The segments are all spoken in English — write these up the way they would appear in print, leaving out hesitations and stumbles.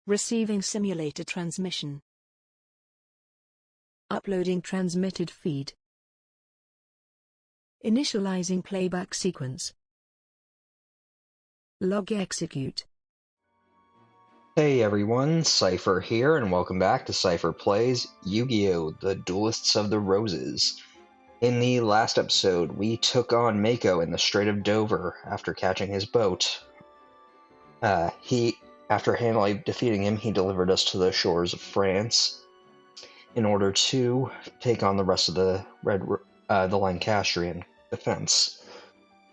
Receiving simulator transmission. Uploading transmitted feed. Initializing playback sequence. Log execute. Hey everyone, Seipher here, and welcome back to Seipher Plays Yugioh, the Duelists of the Roses. In the last episode, we took on Mako in the Strait of Dover after catching his boat. After handily defeating him, he delivered us to the shores of France in order to take on the rest of the Lancastrian defense.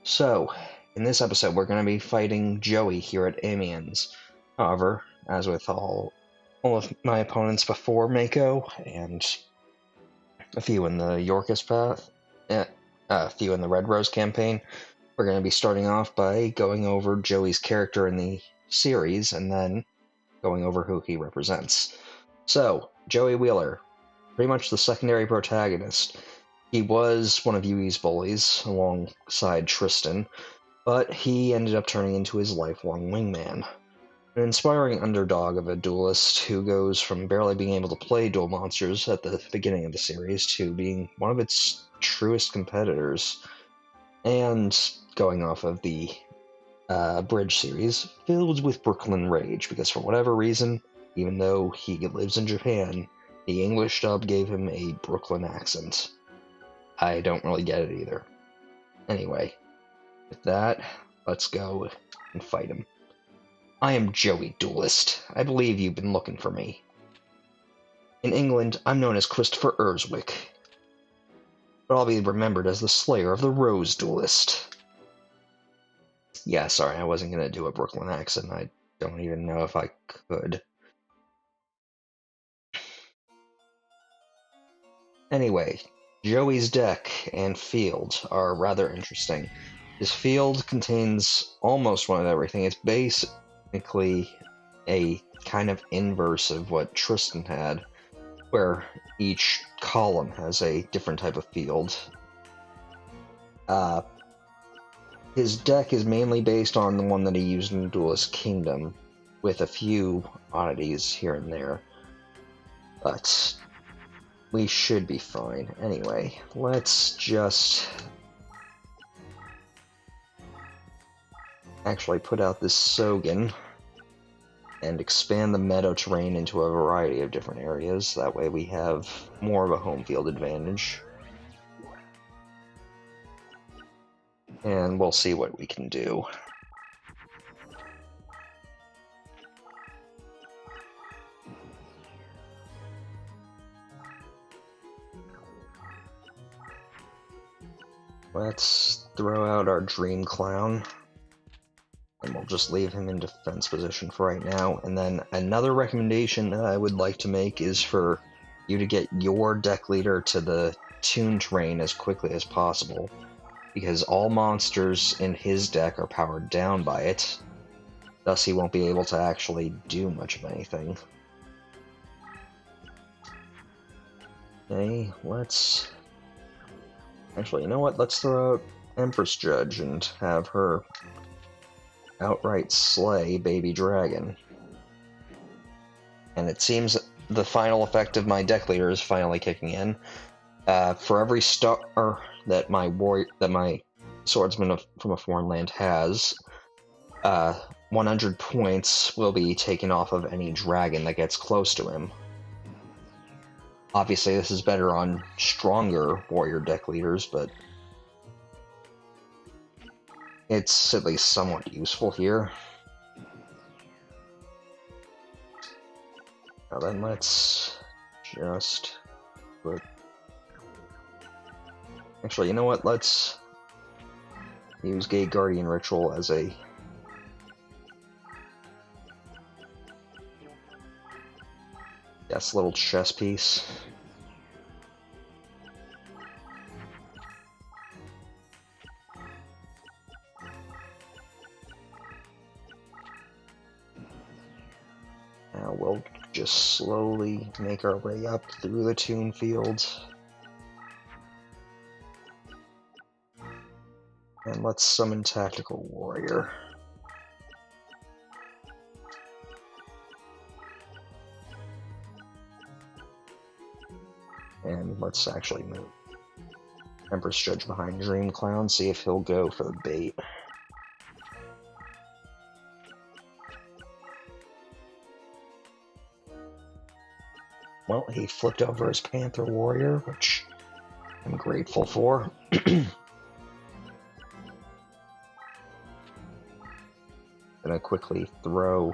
So, in this episode, we're going to be fighting Joey here at Amiens. However, as with all of my opponents before Mako, and a few in the Yorkist path, a few in the Red Rose campaign, we're going to be starting off by going over Joey's character in the series, and then going over who he represents. So, Joey Wheeler, pretty much the secondary protagonist. He was one of Yui's bullies, alongside Tristan, but he ended up turning into his lifelong wingman. An inspiring underdog of a duelist who goes from barely being able to play Duel Monsters at the beginning of the series to being one of its truest competitors, and going off of the Bridge series, filled with Brooklyn rage, because for whatever reason, even though he lives in Japan, the English dub gave him a Brooklyn accent. I don't really get it either. Anyway, with that, let's go and fight him. I am Joey Duelist. I believe you've been looking for me. In England, I'm known as Christophr Urswick, but I'll be remembered as the slayer of the Rose Duelist. Yeah, sorry, I wasn't going to do a Brooklyn accent. I don't even know if I could. Anyway, Joey's deck and field are rather interesting. His field contains almost one of everything. It's basically a kind of inverse of what Tristan had, where each column has a different type of field. His deck is mainly based on the one that he used in Duelist Kingdom, with a few oddities here and there. But we should be fine. Anyway, let's just actually put out this Sogen and expand the meadow terrain into a variety of different areas. That way we have more of a home field advantage. And we'll see what we can do. Let's throw out our Dream Clown, and we'll just leave him in defense position for right now. And then another recommendation that I would like to make is for you to get your deck leader to the Toon terrain as quickly as possible, because all monsters in his deck are powered down by it, thus he won't be able to actually do much of anything. Okay, let's... Actually, you know what? Let's throw out Empress Judge and have her outright slay Baby Dragon. And it seems the final effect of my deck leader is finally kicking in. For every star that my Swordsman from a foreign land has, 100 points will be taken off of any dragon that gets close to him. Obviously, this is better on stronger warrior deck leaders, but it's at least somewhat useful here. Now then, let's just put... Actually, you know what? Let's use Gate Guardian Ritual as a... little chess piece. Now we'll just slowly make our way up through the Toon fields. And let's summon Tactical Warrior. And let's actually move Empress Judge behind Dream Clown, see if he'll go for the bait. Well, he flipped over his Panther Warrior, which I'm grateful for. Gonna quickly throw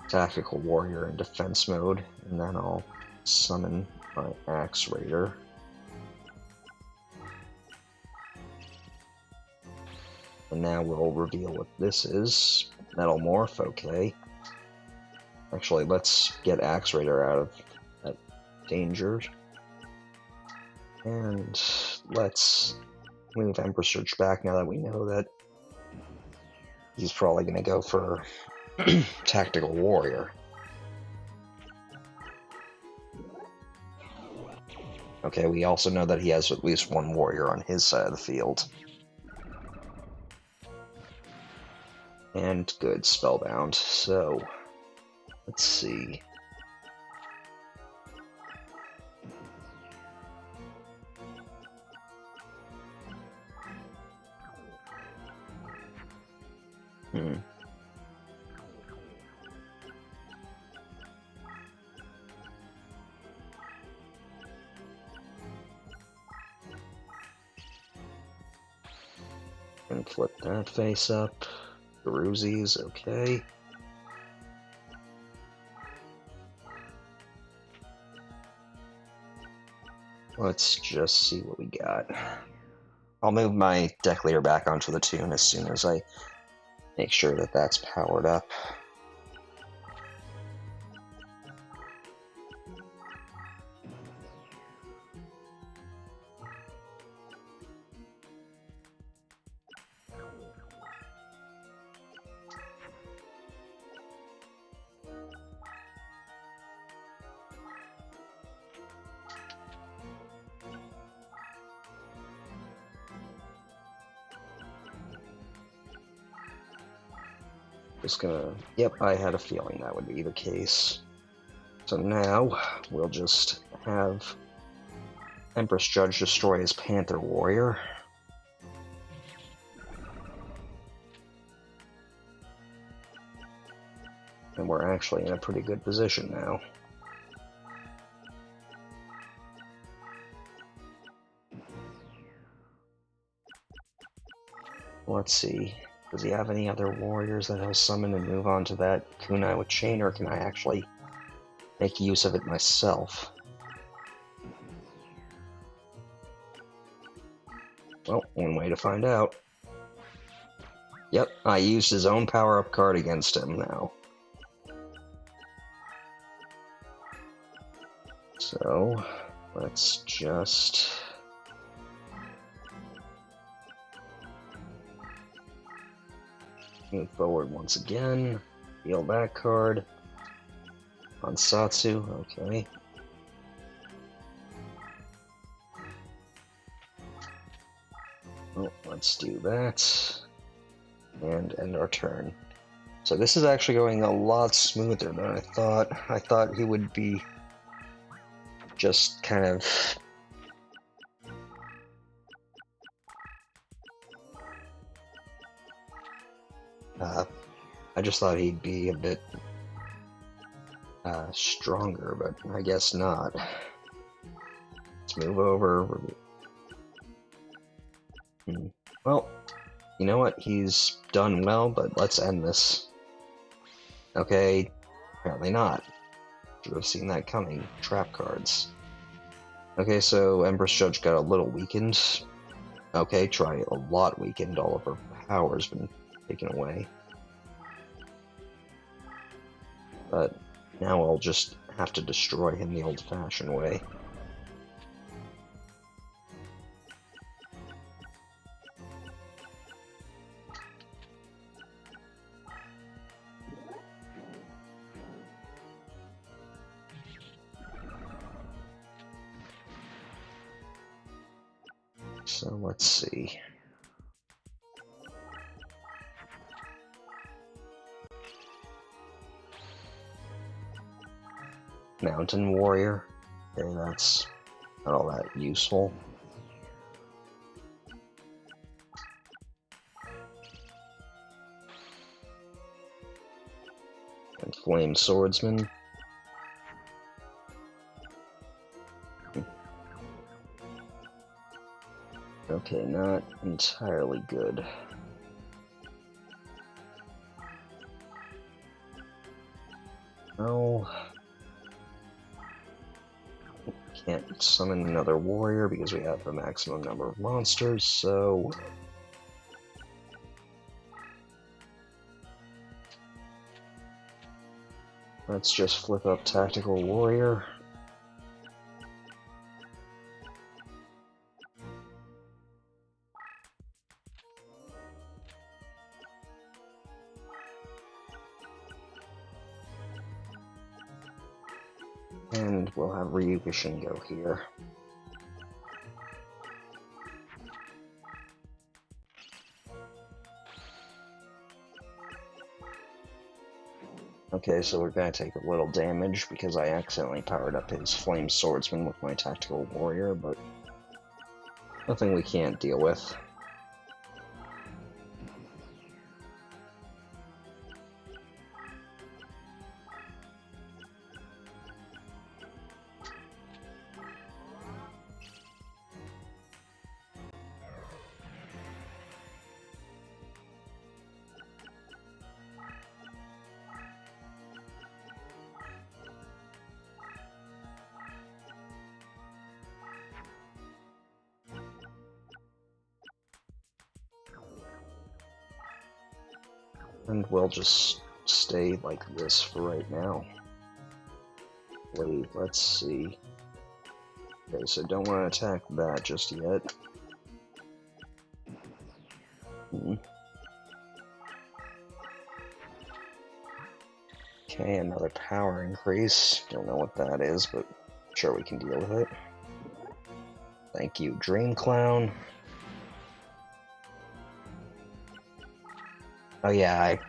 Tactical Warrior in defense mode, and then I'll summon my Axe Raider. And now we'll reveal what this is. Metal Morph, okay. Actually, let's get Axe Raider out of that danger. And let's move Emperor Surge back now that we know that he's probably going to go for Tactical Warrior. Okay, we also know that he has at least one warrior on his side of the field. And good, Spellbound. So, let's see. And flip that face up. Peruzzi's, okay. Let's just see what we got. I'll move my deck leader back onto the tune as soon as I make sure that that's powered up. Just gonna, yep, I had a feeling that would be the case. So now, we'll just have Empress Judge destroy his Panther Warrior. And we're actually in a pretty good position now. Let's see. Does he have any other warriors that he'll summon and move on to that kunai with chain, or can I actually make use of it myself? Well, one way to find out. Yep, I used his own power-up card against him now. So, let's just... move forward once again. Deal that card. On Satsu, okay. Well, let's do that. And end our turn. So this is actually going a lot smoother than I thought. I thought he would be just kind of... I just thought he'd be a bit stronger, but I guess not. Let's move over. Well, you know what? He's done well, but let's end this. Okay, apparently not. Should have seen that coming. Trap cards. Okay, so Empress Judge got a little weakened. Okay, try a lot weakened. All of her power's been taken away. But now I'll just have to destroy him the old-fashioned way. So let's see. Mountain Warrior. Okay, that's Not all that useful. And Flame Swordsman. Okay, not entirely good. No. Can't summon another warrior because we have the maximum number of monsters, so... let's just flip up Tactical Warrior. And we'll have Ryugishin go here. Okay, so we're gonna take a little damage because I accidentally powered up his Flame Swordsman with my Tactical Warrior, but nothing we can't deal with. And we'll just stay like this for right now. Wait, let's see. Okay, so don't want to attack that just yet. Okay, another power increase. Don't know what that is, but I'm sure we can deal with it. Thank you, Dream Clown. Oh yeah, I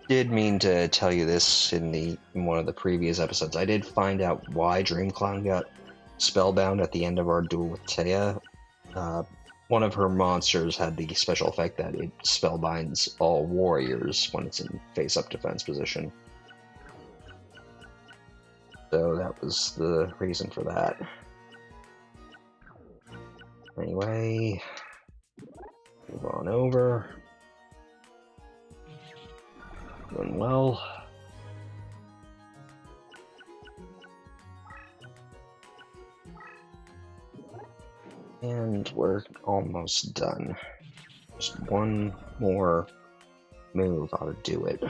did mean to tell you this in one of the previous episodes. I did find out why Dream Clown got spellbound at the end of our duel with Taya. One of her monsters had the special effect that it spellbinds all warriors when it's in face-up defense position. So that was the reason for that. Anyway, move on over. Doing well. And we're almost done. Just one more move ought to do it.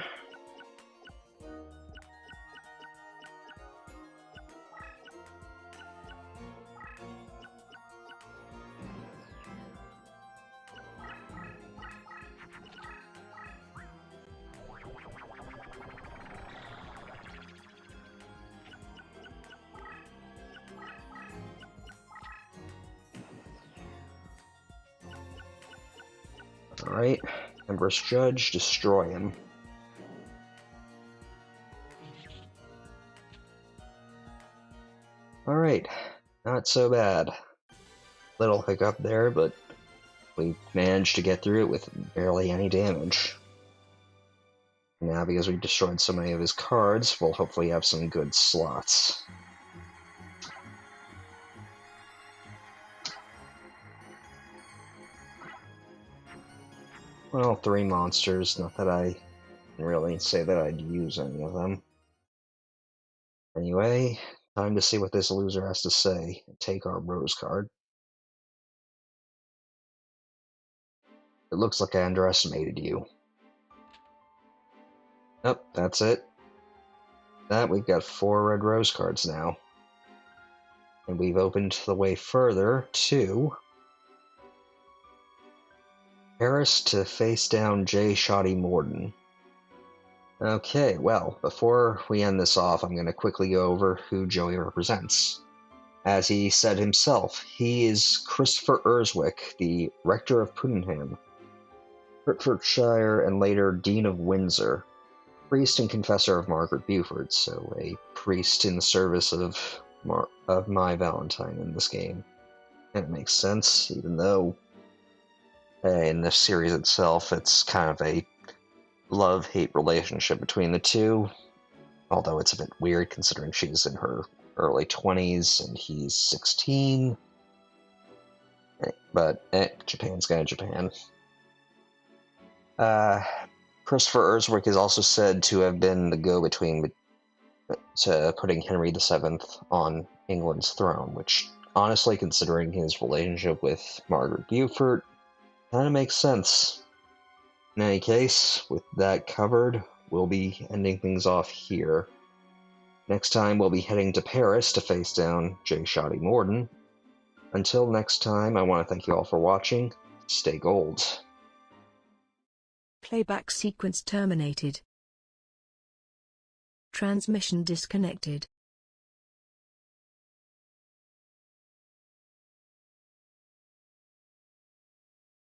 Alright, Empress Judge, destroy him. Alright, not so bad. Little hiccup there, but we managed to get through it with barely any damage. Now, because we destroyed so many of his cards, we'll hopefully have some good slots. Well, 3 monsters, not that I can really say that I'd use any of them. Anyway, time to see what this loser has to say. Take our Rose card. It looks like I underestimated you. Nope, that's it. We've got 4 red Rose cards now. And we've opened the way further to Paris to face down J. Shoddy Morden. Okay, well, before we end this off, I'm going to quickly go over who Joey represents. As he said himself, he is Christophr Urswick, the Rector of Puddingham, Hertfordshire, and later Dean of Windsor, priest and confessor of Margaret Beaufort, so a priest in the service of my Valentine in this game. And it makes sense, even though in this series itself, it's kind of a love-hate relationship between the two. Although it's a bit weird considering she's in her early 20s and he's 16. But Japan's gonna Japan. Christophr Urswick is also said to have been the go-between to putting Henry VII on England's throne, which, honestly, considering his relationship with Margaret Beaufort, kind of makes sense. In any case, with that covered, we'll be ending things off here. Next time, we'll be heading to Paris to face down J. Shoddy Morden. Until next time, I want to thank you all for watching. Stay gold. Playback sequence terminated. Transmission disconnected.